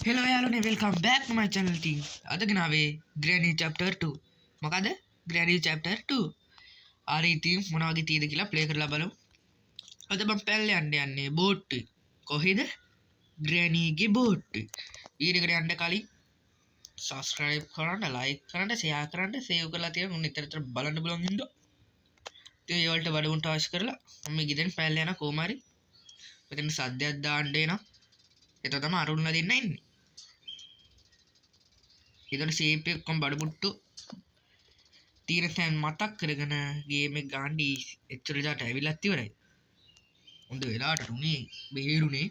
Hello යාළුවනේ welcome back to my channel team. අද ගෙනාවේ Granny chapter 2. මොකද Granny chapter 2. හරි ඉතින් මොන වගේ තියෙද කියලා play කරලා බලමු. අද මම පැල්ල යන්නේ boat එක. කොහෙද? Granny ගේ boat එක. වීඩියෝ එකට යන්න කලින් subscribe කරන්න, like කරන්න, share කරන්න, save කරලා තියෙන උන් ඉතරතර බලන්න බලන් ඉන්න. ඉතින් ඒ වලට වඩ උන්ට අවශ්‍ය කරලා මම ගෙදරින් පැල්ල යන කොහම හරි මෙතන සද්දයක් දාන්න එනවා. එතකොට තමයි අරුණලා දෙන්න ඉන්නේ. इधर सेप पे कम बड़ बुट्टू तीर फैन मतक करगन गेम एक गांडी एक्चुअली जाट है विलत्ती वराई उन वेलाट रुनी बेरुनी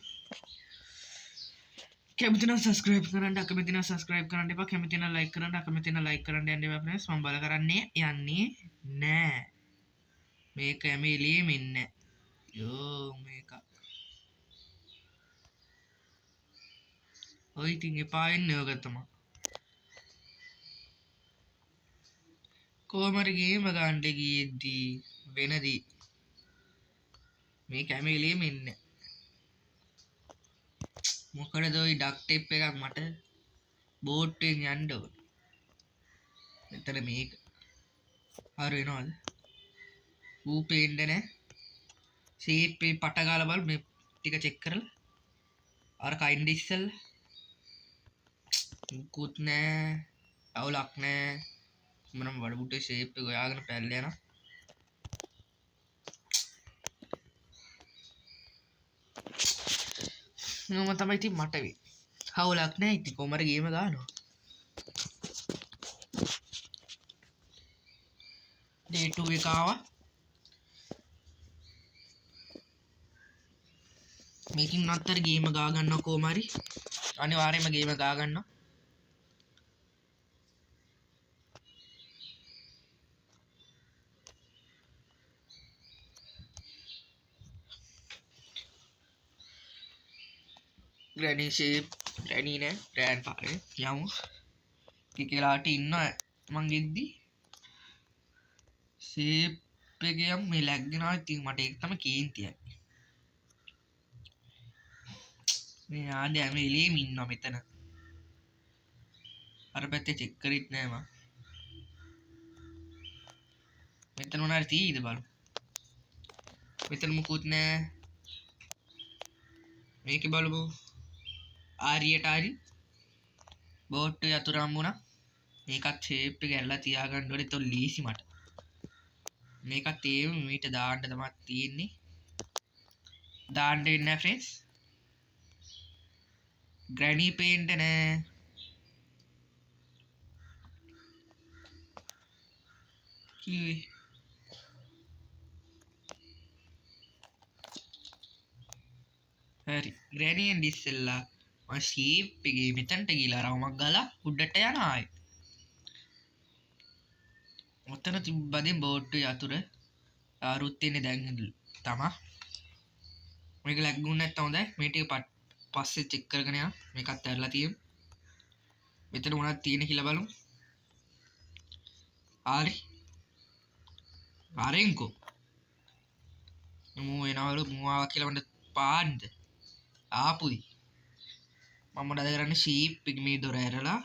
කැමතිනම් සබස්ක්‍රයිබ් කරන්න අකමැතිනම් සබස්ක්‍රයිබ් කරන්න එපා කැමතිනම් ලයික් කරන්න අකමැතිනම් ලයික් කරන්න යන්න එපා फ्रेंड्स මම බල කරන්නේ යන්නේ නෑ මේක එමෙලියෙම ඉන්නේ යෝ මේක ඔය ඉතින් එපා එන්නේ ඔය තමයි कोमर गेम गांडे गीदी वेनदी මේ කැමෙලියෙම ඉන්නේ මොකටද ওই ඩක් ටේප් එකක් මට බෝට් එකෙන් යන්න ඕන මෙතන මේක හරි වෙනවද ඌ පේන්නේ නැහැ ෂේප් එක පට ගාලා බලමු මේ ටික චෙක් කරලා අර කයින්ඩ් ඉස්සෙල්ලා මුකුත් නැහැ අවුලක් නැහැ මම වඩබුටේ ෂේප් එක හොයාගෙන පැල්ල යනවා මම තමයි ඉතින් මට වෙයි හවුලක් නැහැ ඉතින් කොමර ගේම ගන්නවා day 2 එක ආවා මේකින් නැත්තර ගේම ගා ගන්නවා කොහම හරි අනිවාර්යයෙන්ම ගේම ගා ගන්නවා Granny shape Granny ne grandpa ne යමු කිකලාට ඉන්න මං ගෙද්දි shape එකේ යම් මේ ලැග් වෙනවා ඉතින් මට ඒක තමයි කේන්තියක් මේ ආදී හැම එළියෙම ඉන්නවා මෙතන අර පැත්තේ චෙක් කරෙත් නෑ මං මෙතන මොනාරි තියෙයිද බලමු මෙතන මුකුත් නෑ මේකේ බලමු ආරියට හරි බෝට් එක යතුරු හම්බුණා මේකත් ෂේප් එක ඇරලා තියාගන්න ඕනේ તો ලීසි මට මේකත් ඒම මීට දාන්න තමයි තියෙන්නේ දාන්න වෙන්නේ නැහැ ෆ්‍රෙන්ඩ්ස් ග්‍රැනි පේන්ට් නෑ කිවි හරි ග්‍රැනි එන් ඉස්සෙල්ලා මම ෂේප් එකේ මෙතනට ගිහලා රවුමක් ගාලා උඩට යනවා ආයෙත් ඔතන තිබ්බදී බෝට් යතුර ආරුත් ඉන්නේ දැන් තමා මේක ලැග්ගුණ නැත්නම් හොඳයි මේ ටික පස්සේ චෙක් කරගෙන යන්න මේකත් ඇරලා තියෙමු මෙතන මොනවද තියෙන්නේ කියලා බලමු හරි ආරෙන්කෝ මූ එනවලු මූ ආවා කියලා මට පාන්නද ආපුයි මම මොකද කරන්නේ ෂීප් එක මේ දොර ඇරලා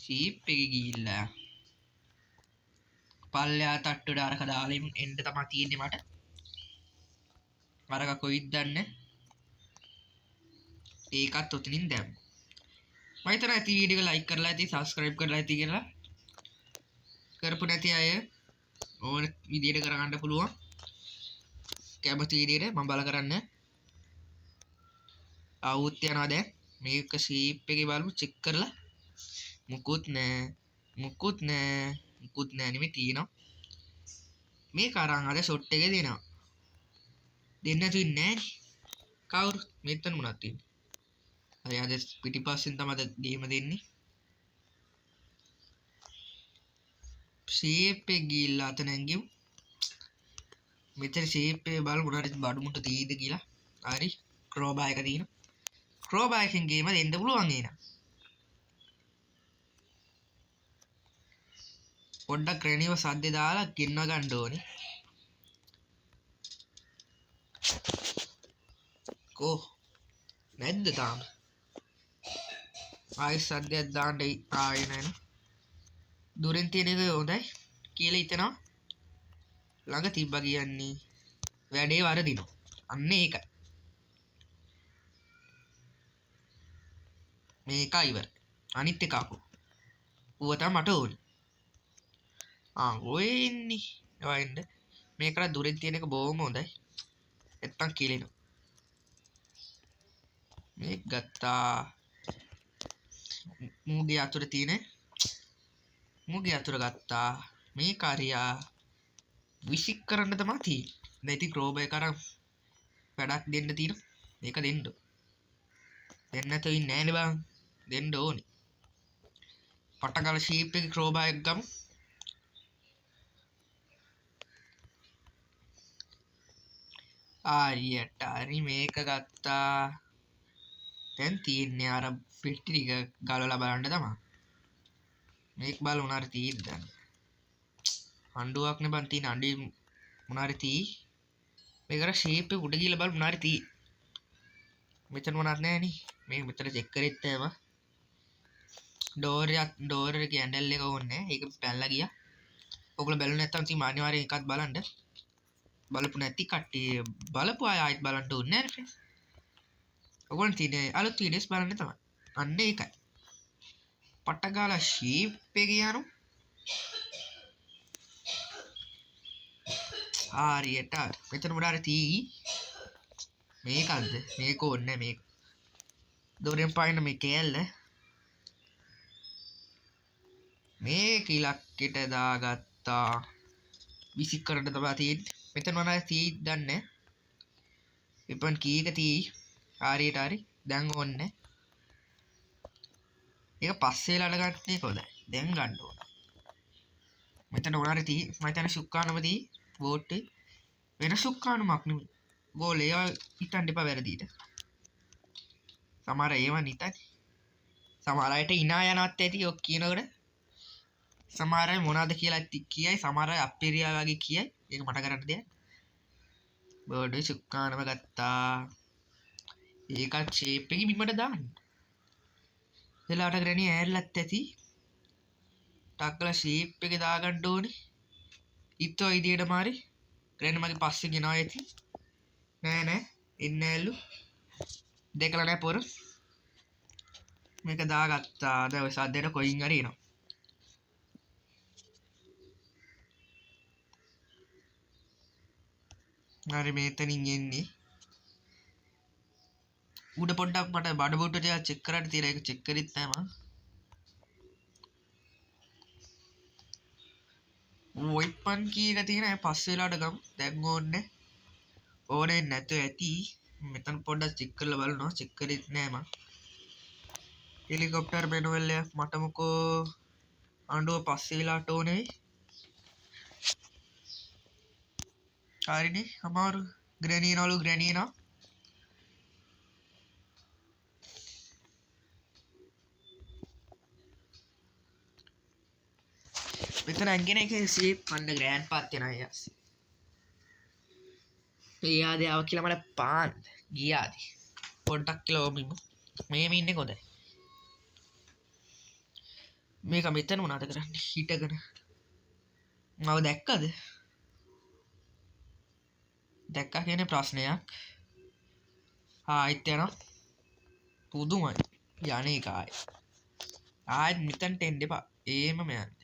ෂීප් එක ගිහිල්ලා පල්ලෙහා තට්ටුවට අරක දාලා එන්න තමයි තියෙන්නේ මට අරක කොයිද දන්නේ ඒකත් ඔතනින් දැම්ම මම හිතන ඇති වීඩියෝ එක ලයික් කරලා ඇති සබස්ක්‍රයිබ් කරලා ඇති කියලා කරපු නැති අය ඕන විදියට කරගන්න පුළුවන් කැමති විදියට මම බල කරන්නේ අවුත් යනවා දැන් මේක ෂීප් එකේ බලමු චෙක් කරලා මුකුත් නෑ නෙමෙයි තියෙනවා මේක අරන් අද ෂොට් එක දෙනවා දෙන්න තුන්නේ නෑ කවුරු මෙතන මොනවද තියෙන්නේ හරි අද පිටිපස්සෙන් තමයි ගේම දෙන්නේ ෂේප් එක ගිහලා අතන ඇංගෙමු මෙතන ෂේප් එක බලමු මොනවද බඩු මුට්ට තියෙයිද කියලා හරි ක්‍රෝබා එක තියෙනවා ක්‍රෝබා එකෙන් ගේම දෙන්න පුළුවන් එන පොඩ්ඩක් ග්‍රැනිව සද්දේ දාලා ගෙන්න ගන්න ඕනේ කෝ නැද්ද තාම ආයෙ සද්දයක් දාන්න ආයෙ නෑන දුරෙන් තියෙන එක හොඳයි කියලා හිතනවා ළඟ තිබ්බා කියන්නේ වැඩේ වරදිනවා අන්න ඒකයි මේක ඉවර අනිත් එක අකෝ ඌව තමයි මට ඕනේ ඔය ඉන්නේ ඔය ඉන්න මේකට දුරෙන් තියෙන එක බොහොම හොඳයි නැත්තම් කියලෙනවා මේක ගත්තා මූගේ අතුර තියෙන මූගේ අතුර ගත්තා මේ කාර්යයා විසික් කරන්න තමයි තියෙන්නේ දැන් ඉතින් ක්‍රෝබය කරන් වැඩක් දෙන්න තියෙන මේක දෙන්න දෙන්න නැතුව ඉන්නේ නෑනේ බං දෙන්න ඕනේ පටගල ෂීප් එකේ ක්‍රෝබයක් ගමු ආරියට හරි මේක ගත්තා දැන් තියෙන්නේ අර පෙට්ටි ටික ගලවලා බලන්න තමයි මේක බල උනාර තියෙද්ද අඬුවක් නේ බන් තියෙන අඬේ මොනාරි තී මේකට ෂේප් එක උඩ ගිහලා බලමු මොනාරි තී මෙතන මොනවත් නැහැ නේ මේ මෙතන චෙක් කරෙත් නැහැ ඩෝර් එකේ හැන්ඩල් එක ඕනේ ඒක පැනලා ගියා ඔයගොල්ලෝ බැලුවේ නැත්නම් ඉතින් අනිවාර්යෙන් එකක් බලන්න බලපු නැති කට්ටිය බලපු අය ආයෙත් බලන්න ඕනේ නෑ ෆ්‍රෙන්ඩ්ස් ඔයගොල්ලෝ තියෙන අලුත් වීඩියෝස් බලන්න තමයි අන්න ඒකයි පටගාලා ෂීප් එක යනු ආරියට මෙතන මොනාරි තී මේකක්ද මේක ඕනේ මේක දොරෙන් පායින්න මේ කෑල්ල මේක ඉලක්කෙට දාගත්තා විසික් කරන්න තමයි තියෙන්නේ මෙතන මොනාරි තී දන්නේ වෙපන් කීයක තී ආරියට හරි දැන් ඕනේ ඒක පස්සේ ලාල ගන්න එක හොඳයි දැන් ගන්න ඕන මෙතන මොනාරි තී මම හිතන්නේ සුක්කානම තී බෝට් වෙන සුක්කානුමක් නෙමෙයි ගෝල් ඒවා හිතන්න එපා වැරදිට සමහර ඒවා නිතයි සමහර අයට ඉනා යනවත් ඇති ඔක් කියනකොට සමහර අය මොනවද කියලා කියයි සමහර අය අප්පිරියා වගේ කියයි ඒක මට කරන්න දෙයක් බෝඩ් සුක්කානම ගත්තා ඒකත් ෂේප් එකේ බිමට දාන්න එලාට ග්‍රැනි ඇල්ලත් ඇති ටක්කලා ෂේප් එකේ දාගන්න ඕනේ ඉතෝ ඉදියට මාරි ග්‍රැනි මගේ පස්සේ ගෙනවා ඇති නෑ එන්නේ ඇල්ලු දෙකලා නෑ පොර මේක දාගත්තා දැන් ඔය සද්දේට කොයින් හරි එනවා හරි මෙතනින් එන්නේ උඩ පොඩ්ඩක් මට බඩ බොට්ට ටිකක් චෙක් කරන්න තියෙනවා ඒක චෙක් කරෙත් නෑ මම වෙපන් කීයක තියෙන අය පස්සේ වෙලාවට ගමු දැන් ඕනේ නැතුව ඇති මෙතන පොඩ්ඩක් චෙක් කරලා බලනවා චෙක් කරෙත් නෑ මම හෙලිකොප්ටර් මෙනුවල් එක මට මොකෝ ආණ්ඩුව පස්සේ වෙලාවට ඕනේ හරිනේ අමාරු ග්‍රැනීනවලු ග්‍රැනීනා මෙතන අංගෙන එක ෂේප් අන්න ග්‍රෑන්ඩ් පාත් වෙනවා යස් එයාද ආව කියලා මට පාන් ගියාද පොඩ්ඩක් කියලා ඔමිමු මේ ඉන්නේ කොහොද මේක මෙතන මොනවද කරන්නේ හිටගෙන මම දැක්කා කියන්නේ ප්‍රශ්නයක් ආයිත් යනවා පුදුමයි යන්නේ කායි ආයෙත් මෙතනට එන්න එපා ඒමම යන්න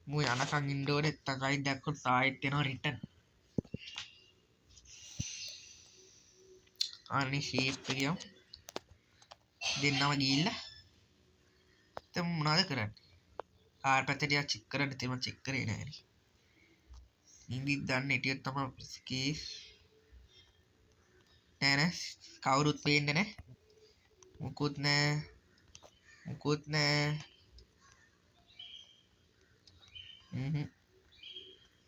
මු යනකම් ඉන්න ඕනේ නැත්නම් දැක්කොත් ආයෙත් එනවා රිටර්න් අනේ ෂේප් එක යමු දෙන්නම ගිහිල්ලා දැන් මොනවද කරන්නේ ආර් පැත්තට යා චෙක් කරන්න තියෙනවා චෙක් කරේ නෑ නේ ඉන්දිත් දන්නේ හිටියොත් තමයි කේස් නෑ කවුරුත් පේන්නේ නෑ මුකුත් නෑ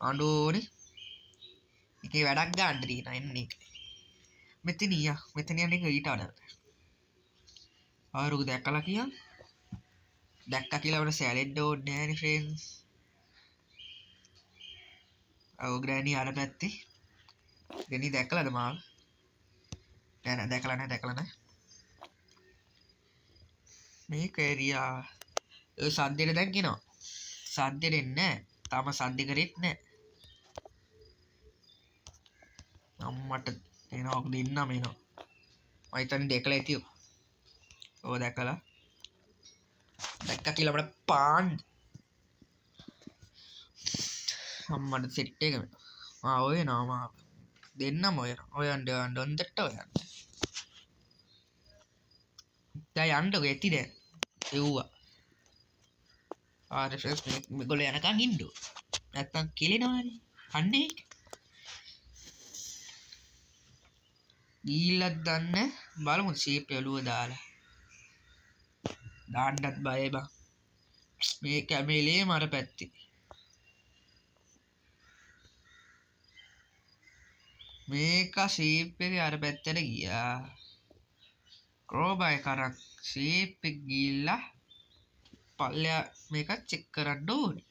අඬෝනේ එකේ වැඩක් ගන්න තියෙනවා එන්නේ මෙතන යන්නේ ඊට වඩා ආරුක දැක්කලා දැක්කා කියලා වල සැලෙන්න ඕනේ නෑනේ ෆ්‍රෙන්ඩ්ස් ඔව් ග්‍රෑනි අර පැත්තේ ග්‍රෑනි දැක්කලාද මාව නෑ දැකලා නෑ මේක එරියා ඔය සද්දෙට දැන් කියනවා සද්දෙට එන්නේ තාම සද්ද කරෙත් නෑ අම්මට එනවා දෙන්නම එනවා මම හිතන්නේ දැකලා ඇතියෝ ඔය දැකලා දැක්ක කියලා අපිට පාන් අම්මට සෙට් එක ඔය නම දෙන්නම ඔය යන්න හොන්දට ඔය දැන් යන්නකො ඇති දැන් එව්වා ආරෙෆ්ස් මේගොල්ලෝ යනකම් ඉන්නු නැත්තම් කෙලෙනවානේ අන්නේ ගිහිල්ලත් දන්න බලමු ෂේප් එළුව දාලා දාන්නත් බයයි බං මේ කැමේලේ මර පැත්තේ මේක ෂේප් එක අර පැත්තට ගියා ක්‍රෝබයි කරක් ෂේප් එක ගිහිල්ලා පල්ලෙයා මේක චෙක් කරන්න ඕනේ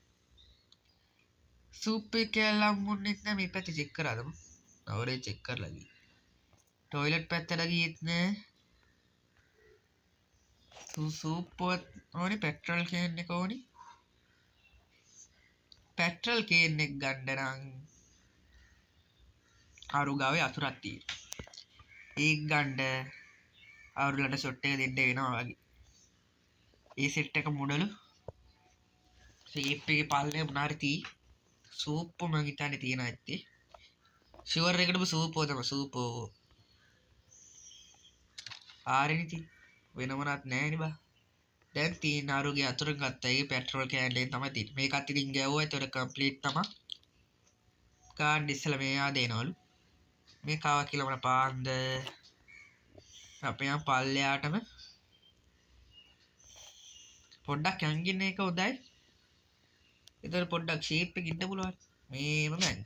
සූප් එක කැල්ලම් මුන්නෙත් නෑ මේ පැත්තේ චෙක් කරාදම අවරේ චෙක් කරලා ගියේ ටොයිලට් පැත්තට ගියෙත් නෑ සූප් ඕනේ පෙට්‍රල් කෑන් එක ඕනේ පෙට්‍රල් කේන් එක ගන්න නම් අරුගාවේ අතුරක් තියෙනවා ඒක ගන්න අවුරුලට ෂොට් එක දෙන්න වෙනවා වගේ ඒ සෙට් එක මොඩලු ෂේප් එකේ පල්ලේ මොනාරි තී සූප් මං හිතන්නේ තියෙන ඇත්තේ ෂුවර් එකටම සූපෝ තමයි සූපෝ ආරෙනිති වෙන මොනවත් නෑනේ බා දැන් තියෙන අරුගේ අතුරෙන් ගත්තා ඒ පෙට්‍රල් කෑල්ලෙන් තමයි තියෙන්නේ මේකත් ඉතින් ගැව්වා ඒතර කම්ප්ලීට් තමයි කාඩ් ඉස්සලා මෙයා දෙනවලු මේ කාව කියලා මම පාන්ද අපේ පල්ලෙයාටම පොඩ්ඩක් යන්ගින්න එක හොඳයි එතන පොඩ්ඩක් ෂේප් එක ඉන්න පුළුවන් මේම ගන්න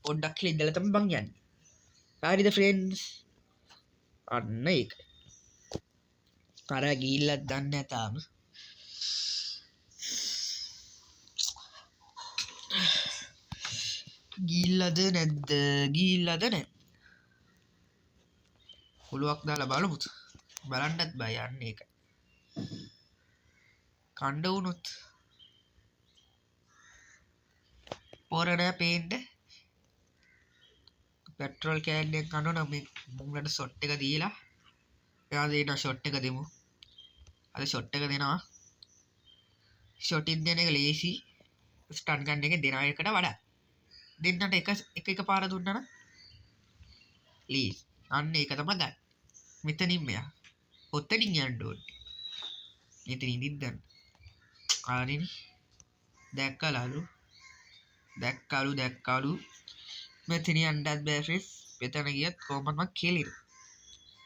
පොඩ්ඩක් කියලා ඉඳලා තමයි බං යන්නේ හරිද ෆ්‍රෙන්ඩ්ස් අන්න ඒක අර ගිහිල්ලත් දන්නේ නැහැ තාම ගිහිල්ලාද නැද්ද ගිහිල්ලාද නැද්ද පුළුවක් දාලා බලමුත් බලන්නත් බය යන්නේ ඒක කණ්ඩ වුණොත් පොරණ පේන්න පෙට්‍රල් කෑන් එක කනෝ නම් මේ මුංගලට ෂොට් එක දීලා එයා දෙන ෂොට් එක දෙමු අද ෂොට් එක දෙනවා ෂොටින් දෙන එක ලේසි ස්ටන් ගන්න එක දෙන එකට වඩා දෙන්නට එක පාර දුන්නා නම් ප්ලීස් අන්න ඒක තමයි ගන්න මෙතනින් මෙයා ඔතනින් යන්න ඕනේ මෙතන ඉඳින්න හරිනේ දැක්කලු මෙතන යන්නත් බෑ ෆ්‍රෙස් මෙතන ගියත් කොහොමද මම කෙලිර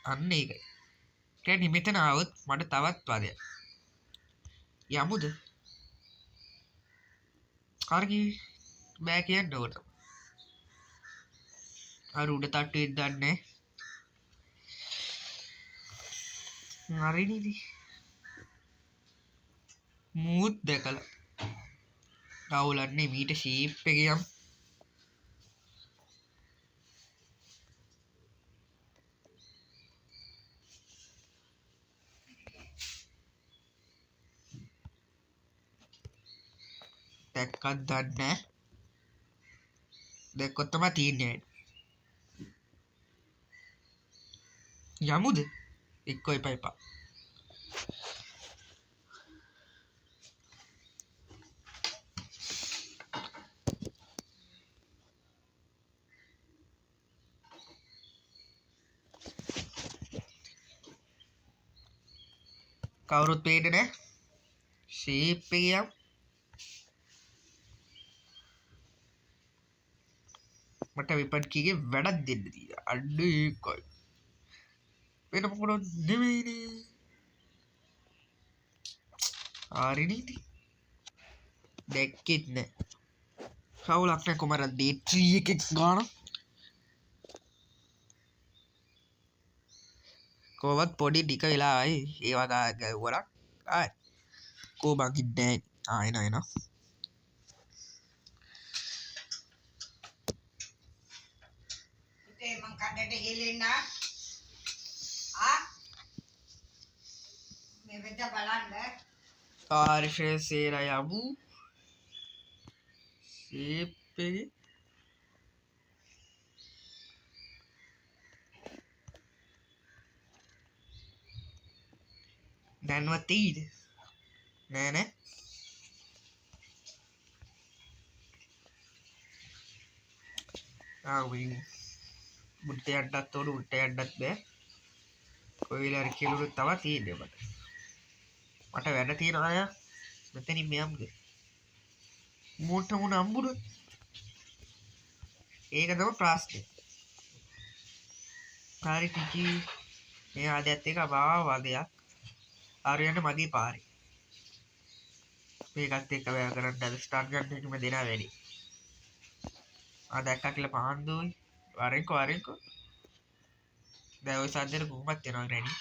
අන්න ඒකයි කියන්නේ මෙතන આવොත් මට තවත් පදයක් යමුද හරි බෑ කියන්න ඕන අර උඩ තට්ටුවෙන් දන්නේ හරිනේ මූත් දැකලා අවුලන්නේ මීට ෂේප් එක යම් දැක්කත් දන්නේ දැක්කොත් තමයි තියන්නේ යමුද එක්ක එපා කවුරුත් පේන්නේ නැහැ ෂේප් එක යම් මට විපන් කීගේ වැඩක් දෙන්න තියෙනවා අන්න ඒකයි වෙන මොකද නෙවෙයිනේ හරිනේ ඉතින් දැක්කෙත් නෑ කවුලක් නෑ කොමර D3 එකක් ගාන කොහොමත් පොඩි ටික වෙලා ආයි ඒවා ගැව්වලක් ආයි කෝ බං ඉන්නේ එන ඉතින් මං කඩට හෙලෙන්න හරි ෆ්‍රෙන්ඩ්ස් ඒලා යමු ෂේප් එකේ දැන්වත් තියෙයිද නෑ නේ මුට්ට යන්නත් ඕන උල්ට යන්නත් බෑ කොයිලා හරි කෙලුරුත් තව තියෙන්නේ මට වැඩ තියෙනවා අය මෙතනින් මෙයම්ද මෝට මුණ අම්බුනොත් ඒක තමයි ප්‍රශ්නේ හරි ටිකි මේ ආදයත් එක වදයක් ආරයන්ට මගේ පාරේ මේකත් එක්ක වැය කරන්න අද ස්ටාර්ට් ගන්න එකම දෙනා වැඩි දැක්කා කියලා පාන්දුයි වරෙන්කෝ දැන් ඔය සද්දෙට කොහොමත් යනවා රෙඩි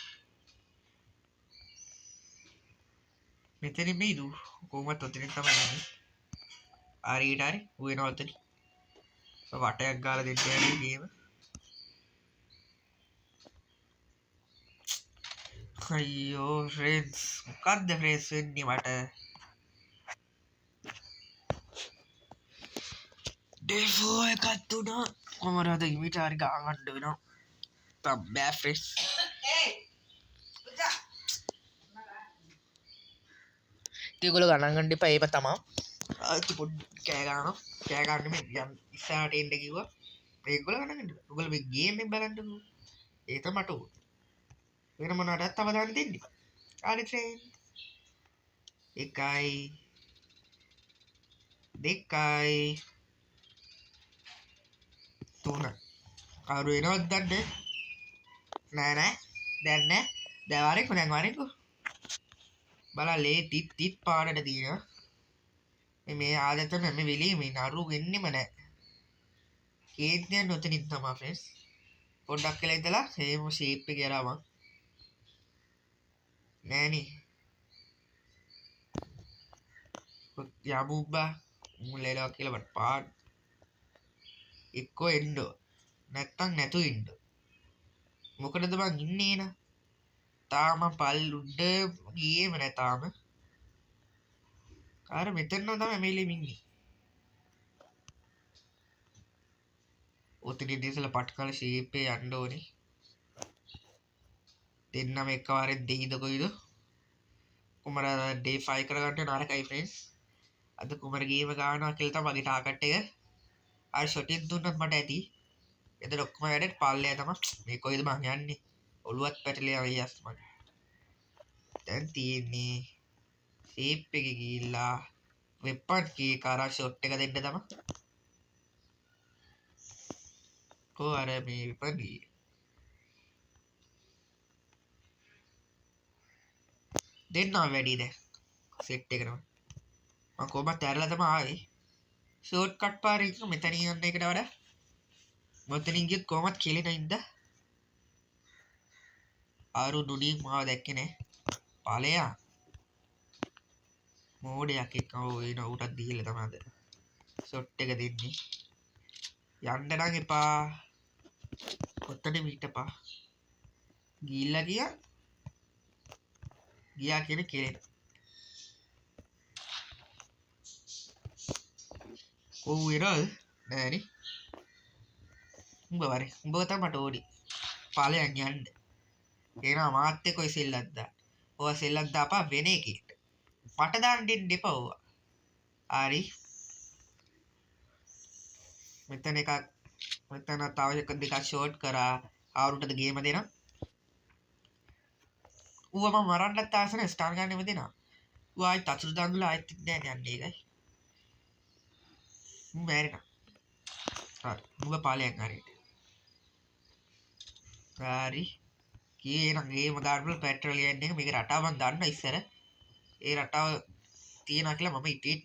මෙතනින් මේදු කොහොමත් ඔතනින් තමයි යන්නේ හරියට හරි උයනවා ඔතනින් වටයක් ගාලා දෙන්න යන්නේ ගේම අයියෝ ෆ්‍රෙන්ඩ්ස් මොකක්ද ෆ්‍රෙන්ඩ්ස් වෙන්නේ මට ඩෙෆෝ එකත් උනා කොමරද ඉමිට හරි ගාගන්න වෙනවා බෑ ෆ්‍රෙන්ඩ්ස් ඒගොල්ලෝ ගණන් ගන්න එපා ඒව තමා ආච්චි පොඩ්ඩක් කෑ ගන්න මේ ඉස්සරහට එන්න කිව්වා ඒගොල්ලෝ ගණන් ගන්න ඔයගොල්ලෝ මේ ගේම් එක බලන්නකෝ ඒක මට ඕන වෙන මොනවටත් අවධානය දෙන්න එපා හරි ෆ්‍රෙන්ඩ් 1 2 3 කවුරු එනවද දන්නේ නෑ දැන් නෑ දැන් වරෙන්කෝ බලා ලේ තිත් පාඩට තියෙනවා මේ ආදතන මේ වෙලේ මේ නරු වෙන්නෙම නෑ කේන්තියන් නොතනින් තමා ෆ්‍රෙන්ඩ්ස් පොඩ්ඩක් කියලා ඉඳලා හේම ෂේප් එක යරාවා නෑනේ යමුබ්බා මුල්ලේලා කියලා බට පාඩ එක්කෝ එන්නෝ නැත්තම් නැතු ඉන්න මොකටද බං ඉන්නේ නා තාම පල් උඩ ගියේම නෑ තාම අර මෙතන තමයි මේලෙම ඉන්නේ ඔතන ඉඳලා පට් කාලා ෂේප් එක යන්න ඕනේ දෙන්නම එකවරෙන් දෙයිද කොයිද කුමර ඩේ 5 කරගන්න නරකයි ෆ්‍රෙන්ඩ්ස් අද කුමර ගේම ගන්නවා කියලා තමයි මගේ ටාගට් එක අර ෂොටින් දුන්නත් මට ඇති එතන ඔක්කොම වැඩට පල්ලෙයා තමයි මේ කොයිද මං යන්නේ ඔළුවත් පැටලියා වෙයස් මට දැන් තියෙන්නේ ෂේප් එකේ ගිහිල්ලා වෙපන් කී කරා ෂොට් එක දෙන්න තමයි කො අර මේ වෙපන් ගියේ දෙන්නා වැඩි දැන් සෙට් එකනම මම කොහොමද ඇරලා තමයි ආවේ ෂෝට් කට් පාරේ ඉන්න මෙතන යන්න එකට වඩා මෙතනින් ගියත් කොහොමද කෙලෙන ඉඳ ආරු නුඩි මාව දැක්කේ නෑ පාලයා මෝඩයක් එක්කම වෙන උටත් දීලා තමයි අද ෂොට් එක දෙන්නේ යන්න නම් එපා කොත්තන මිටපා ගිහිල්ලා ගියා කියන කෙලෙන කොහොම වෙනවද නෑනේ උඹ වරේ උඹ තමයි මට ඕනි පාලයන් යන්න එනවා මාත් එක්ක ඔය සෙල්ලක් දාන්න ඔය සෙල්ලක් දාපා වෙන එකකට මට දාන්න දෙන්න එපා ඔවා හරි මෙතන එකක් මෙතන තව එක දෙකක් ෂෝට් කරා ආවුරුටද ගේම දෙනවා ඌව මම මරන්නත් ආස නැහැ ස්ටාන් ගන්නෙම දෙනවා ඌ ආයි තතුරු දඟුලා ආයිත් නෑ යන්නේ ඒකයි ඌ මැරෙනවා හරි ඌව පාලයන් හරියට හරි කීනම් ගේම දාන්න පෙට්‍රෝලියම් එක මේක රටාව මම දන්න ඉස්සර ඒ රටාව තියෙනවා කියලා මම හිතේ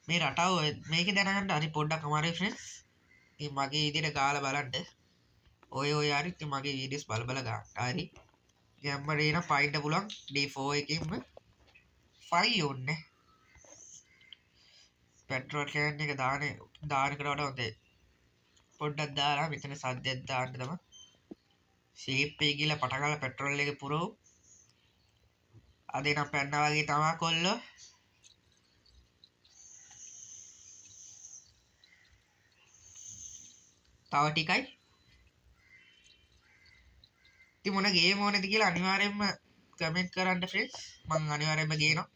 මේ රටාව මේක දැනගන්න හරි පොඩ්ඩක් අමාරුයි ෆ්‍රෙන්ඩ්ස් ඉතින් මගේ විදිහට ගාලා බලන්න ඔය හරි ඉතින් මගේ වීඩියෝස් බල ගන්න හරි ගැම්මට එන පයින්ට පුළුවන් D4 එකකින්ම 5 ඕනේ පෙට්‍රෝල් කෑන් එක දානකට වඩා හොඳයි පොඩ්ඩක් දාලා මෙතන සද්දයක් දාන්න තමයි ෂේප් එක ගිහලා පටගාලා පෙට්‍රෝල් එක පුරවු අද නම් පැන්නා වගේ තමා කොල්ලෝ. තව ටිකයි. ඉතින් මොන ගේම් ඕනේද කියලා අනිවාර්යයෙන්ම කමෙන්ට් කරන්න ෆ්‍රෙන්ඩ්ස්. මම අනිවාර්යයෙන්ම ගේනවා.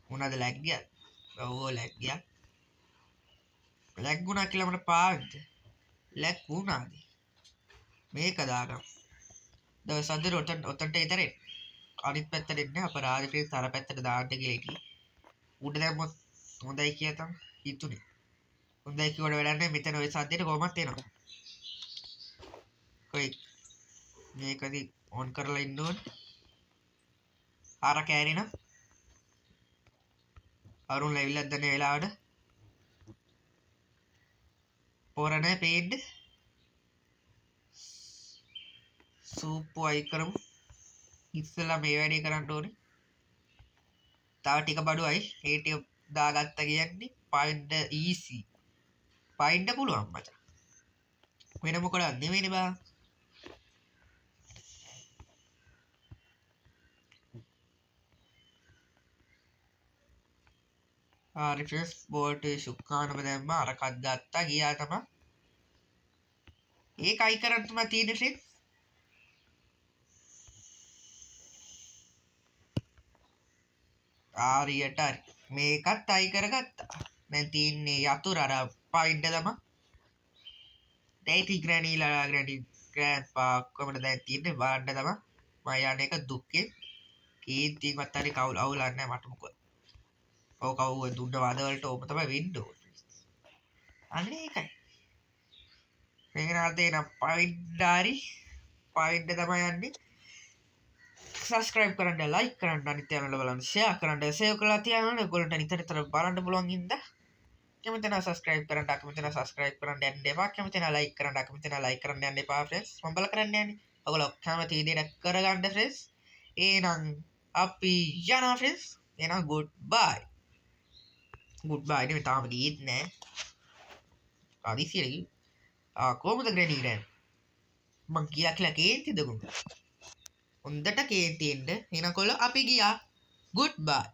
මොනවාද ලැග් ගියා? ඔව් ලැග් ගියා. ලැග් වුණා කියලා මට පාවෙද්ද? ලැග් වුණාද? මේක දාගමු. දවස් අතර ඔතන්ට ඉතරේ අනිත් පැත්තට එන්නේ අපරාධ ෆ්‍රෙන්ඩ්ස් අර පැත්තට දාන්න කියලා හිටියේ. උඩ දැම්මොත් හොඳයි කියලා තමයි හිතුනේ. හොඳයි කිව්වට වැඩක් නැහැ. මෙතන ඔය සද්දෙට කොහොමත් එනවා. කොයි මේකදී ඔන් කරලා ඉන්න ඕනේ. ආර කෑරිනා අරුන් ලැබිලා දැන වෙලාවට පොරණ පේන්න සූප් වයි කරමු. ඉස්සෙල්ලා මේ වැඩේ කරන්න ඕනේ. තව ටික බඩුවයි ඒ ටික දාගත්ත කියන්නේ find easy. find පුළුවන් මචං. වෙන මොකටද නෙවෙයිනේ බා. රිෆ්‍රෙෂ් බෝල්ට් සුක්කානම දැම්මා අරකක් ගත්තා ගියා තමයි. ඒක අයි කරන්න තමයි තියෙන්නේ ෆ්‍රෙන්ඩ්ස්. ආරියට හරි මේකත් අයි කරගත්තා. දැන් තියන්නේ යතුරු අර find තමයි. දැන් ග්‍රැනීලා ග්‍රෑන්ඩ්පා කොහමද දැන් තියන්නේ බාන්න තමයි. මම යන්නේ එක දුක්කේ කීර්තිවත් හරි කවුල් අවුලක් නැහැ මට මොකද. ඔව් කවුව දුන්න වදවලට ඕම තමයි වෙන්න ඕනේ. අනේ ඒකයි. මේක නාතේ නම් පවිඩාරි පවිඩ තමයි යන්නේ. සබස්ක්‍රයිබ් කරන්න ලයික් කරන්න අනිත් channel එක බලන්න ෂෙයා කරන්න සේව් කරලා තියාගන්න. ඔයගොල්ලන්ට නිතර බලන්න පුළුවන් ඉඳලා කැමති නම් සබස්ක්‍රයිබ් කරන්න අකමැති නම් සබස්ක්‍රයිබ් කරන්න යන්න එපා. කැමති නම් ලයික් කරන්න අකමැති නම් ලයික් කරන්න යන්න එපා ෆ්‍රෙන්ඩ්ස්. මම බල කරන්න යන්නේ. ඔයගොල්ලෝ කැමති විදිහට කරගන්න ෆ්‍රෙන්ඩ්ස්. එහෙනම් අපි යනවා ෆ්‍රෙන්ඩ්ස්. එහෙනම් ගුඩ් බයි. ගුඩ් බයි නේ තාම ගියෙත් නෑ. අදිසියලි. කොහොමද ග්‍රැනි ග්‍රෑන්ඩ්? මං කියා කියලා කේන්තිද කොහොමද? හොඳට කේන්ති එන්න. එහෙනම් කොල්ලෝ අපි ගියා. ගුඩ් බයි.